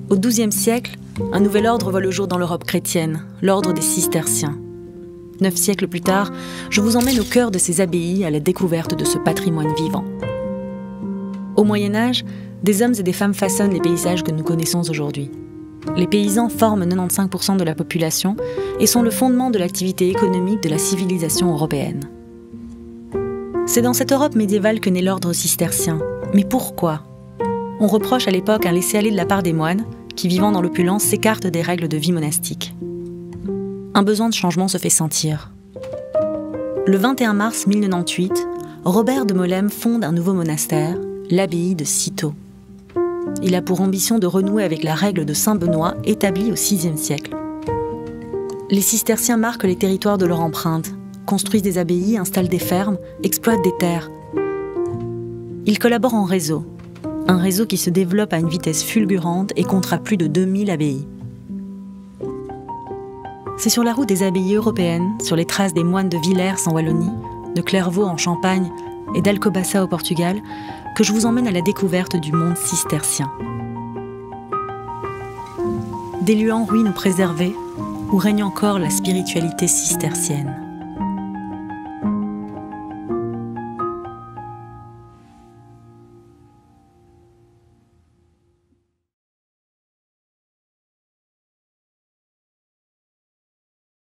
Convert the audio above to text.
Au XIIe siècle, un nouvel ordre voit le jour dans l'Europe chrétienne, l'ordre des cisterciens. 9 siècles plus tard, je vous emmène au cœur de ces abbayes à la découverte de ce patrimoine vivant. Au Moyen-Âge, des hommes et des femmes façonnent les paysages que nous connaissons aujourd'hui. Les paysans forment 95% de la population et sont le fondement de l'activité économique de la civilisation européenne. C'est dans cette Europe médiévale que naît l'ordre cistercien. Mais pourquoi ? On reproche à l'époque un laisser-aller de la part des moines, qui, vivant dans l'opulence, s'écartent des règles de vie monastique. Un besoin de changement se fait sentir. Le 21 mars 1098, Robert de Molesme fonde un nouveau monastère, l'abbaye de Cîteaux. Il a pour ambition de renouer avec la règle de Saint-Benoît établie au VIe siècle. Les cisterciens marquent les territoires de leur empreinte, construisent des abbayes, installent des fermes, exploitent des terres. Ils collaborent en réseau, un réseau qui se développe à une vitesse fulgurante et comptera plus de 2000 abbayes. C'est sur la route des abbayes européennes, sur les traces des moines de Villers en Wallonie, de Clairvaux en Champagne et d'Alcobaça au Portugal, que je vous emmène à la découverte du monde cistercien. Des lieux en ruine ou préservés, où règne encore la spiritualité cistercienne.